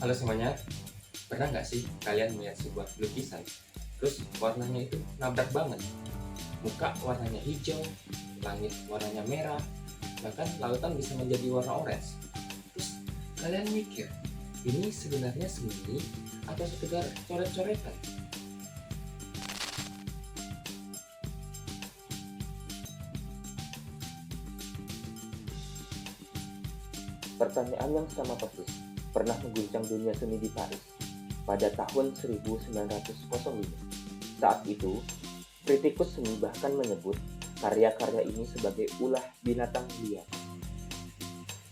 Halo semuanya, pernah nggak sih kalian melihat sebuah lukisan, terus warnanya itu nabrak banget? Muka warnanya hijau, langit warnanya merah, bahkan lautan bisa menjadi warna orange. Terus kalian mikir, ini sebenarnya seni atau sekedar coret-coretan? Pertanyaan yang sama persis pernah mengguncang dunia seni di Paris pada tahun 1905. Saat itu, kritikus seni bahkan menyebut karya-karya ini sebagai ulah binatang liar.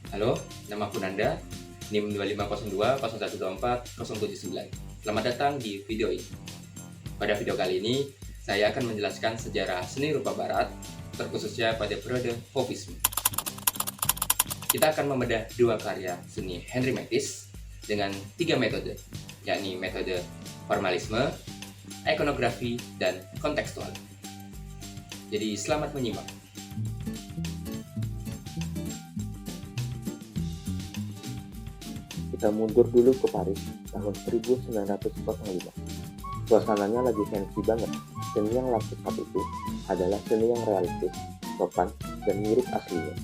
Halo, nama aku Nanda, NIM 2502 0124 079. Selamat datang di video ini. Pada video kali ini, saya akan menjelaskan sejarah seni rupa barat, terkhususnya pada periode Fauvisme. Kita akan membedah dua karya seni Henri Matisse dengan 3 metode, yakni metode formalisme, ikonografi, dan kontekstual. Jadi selamat menyimak. Kita mundur dulu ke Paris tahun 1905. Suasananya lagi fancy banget. Seni yang laku saat itu adalah seni yang realistis, sopan, dan mirip aslinya.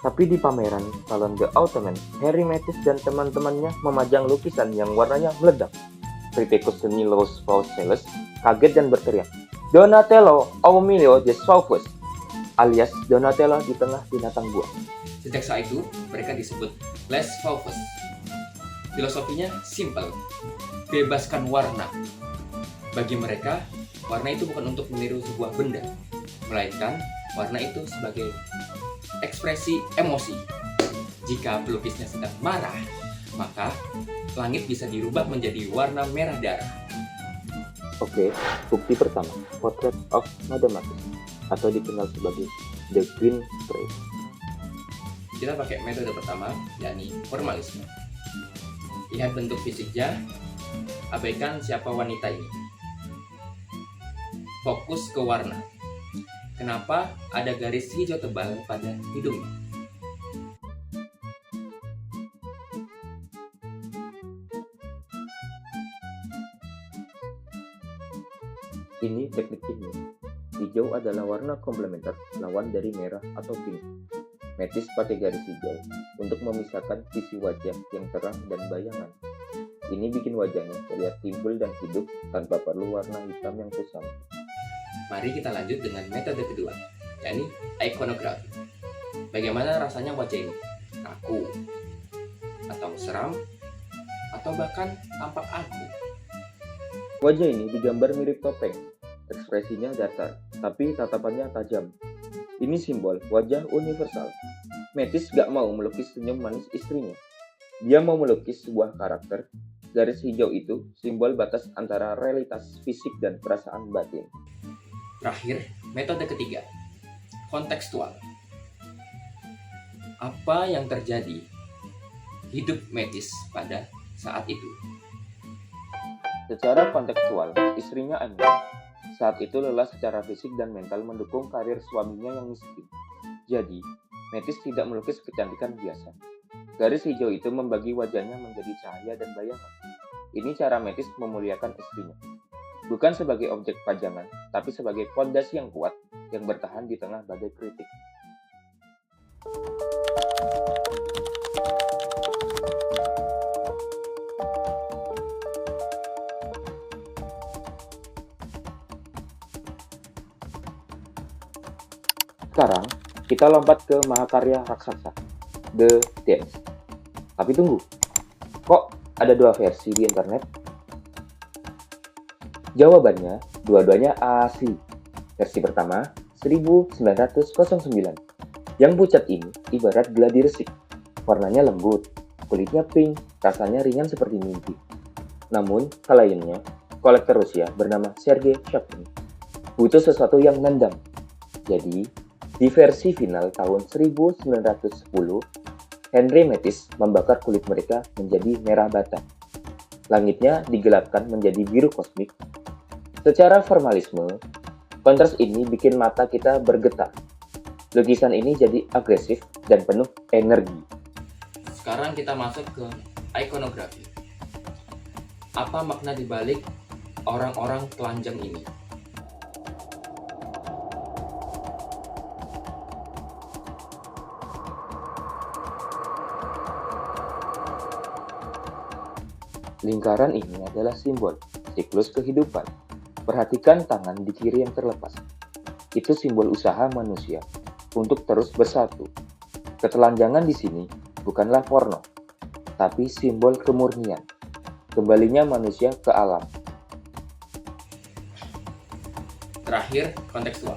Tapi di pameran Salon de Automne, Henri Matisse dan teman-temannya memajang lukisan yang warnanya meledak. Kritikus seni Louis Fauchelevent kaget dan berteriak, "Donatello au milieu des fauves," alias Donatello di tengah binatang buas. Sejak saat itu, mereka disebut Les Fauves. Filosofinya simpel, bebaskan warna. Bagi mereka, warna itu bukan untuk meniru sebuah benda, melainkan warna itu sebagai ekspresi emosi. Jika pelukisnya sedang marah, maka langit bisa dirubah menjadi warna merah darah. Oke, bukti pertama, Portrait of Madame Matisse, atau dikenal sebagai The Green Spray. Kita pakai metode pertama, yakni formalisme. Lihat bentuk fisiknya, abaikan siapa wanita ini. Fokus ke warna. Kenapa ada garis hijau tebal pada hidungnya? Ini teknik kimia. Hijau adalah warna komplementer lawan dari merah atau pink. Matisse pakai garis hijau untuk memisahkan sisi wajah yang terang dan bayangan. Ini bikin wajahnya terlihat timbul dan hidup tanpa perlu warna hitam yang kusam. Mari kita lanjut dengan metode kedua, yakni ikonografi. Bagaimana rasanya wajah ini? Kaku, atau seram, atau bahkan tampak agu? Wajah ini digambar mirip topeng. Ekspresinya datar, tapi tatapannya tajam. Ini simbol wajah universal. Matisse gak mau melukis senyum manis istrinya. Dia mau melukis sebuah karakter. Garis hijau itu simbol batas antara realitas fisik dan perasaan batin. Terakhir, metode ketiga, kontekstual. Apa yang terjadi hidup Matisse pada saat itu? Secara kontekstual, istrinya Anne saat itu lelah secara fisik dan mental mendukung karir suaminya yang miskin. Jadi, Matisse tidak melukis kecantikan biasa. Garis hijau itu membagi wajahnya menjadi cahaya dan bayangan. Ini cara Matisse memuliakan istrinya. Bukan sebagai objek pajangan, tapi sebagai fondasi yang kuat yang bertahan di tengah badai kritik. Sekarang, kita lompat ke mahakarya raksasa, The Dance. Tapi tunggu, kok ada dua versi di internet? Jawabannya, dua-duanya asli. Versi pertama, 1909. Yang pucat ini ibarat geladi resik. Warnanya lembut, kulitnya pink, rasanya ringan seperti mimpi. Namun, kliennya, kolektor Rusia bernama Sergei Shapkin, butuh sesuatu yang nendang. Jadi, di versi final tahun 1910, Henri Matisse membakar kulit mereka menjadi merah bata. Langitnya digelapkan menjadi biru kosmik. Secara formalisme, kontras ini bikin mata kita bergetar. Lukisan ini jadi agresif dan penuh energi. Sekarang kita masuk ke ikonografi. Apa makna dibalik orang-orang telanjang ini? Lingkaran ini adalah simbol siklus kehidupan. Perhatikan tangan di kiri yang terlepas. Itu simbol usaha manusia untuk terus bersatu. Ketelanjangan di sini bukanlah porno, tapi simbol kemurnian. Kembalinya manusia ke alam. Terakhir, kontekstual.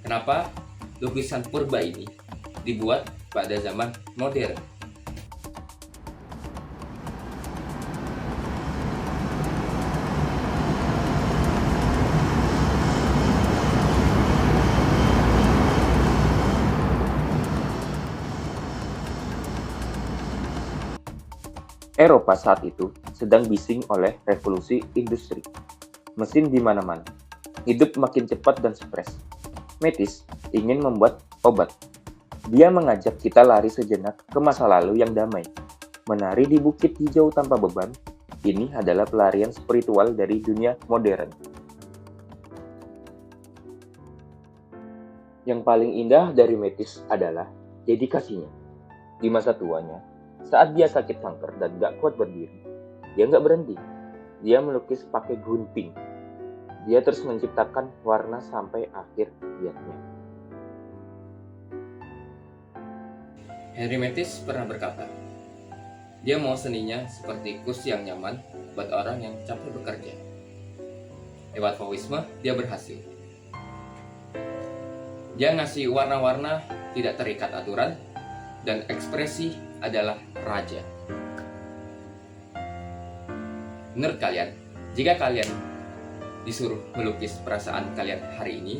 Kenapa lukisan purba ini dibuat pada zaman modern? Eropa saat itu sedang bising oleh revolusi industri. Mesin di mana-mana. Hidup makin cepat dan stres. Métis ingin membuat obat. Dia mengajak kita lari sejenak ke masa lalu yang damai. Menari di bukit hijau tanpa beban, ini adalah pelarian spiritual dari dunia modern. Yang paling indah dari Métis adalah dedikasinya. Di masa tuanya, saat dia sakit kanker dan gak kuat berdiri, dia gak berhenti. Dia melukis pakai gunting. Dia terus menciptakan warna sampai akhir hayatnya. Henri Matisse pernah berkata, dia mau seninya seperti kursi yang nyaman buat orang yang capek bekerja. Lewat fauvisme, dia berhasil. Dia ngasih warna-warna tidak terikat aturan, dan ekspresi adalah raja. Menurut kalian, jika kalian disuruh melukis perasaan kalian hari ini,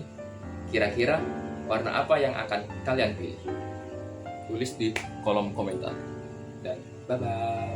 kira-kira warna apa yang akan kalian pilih? Tulis di kolom komentar. Dan bye-bye.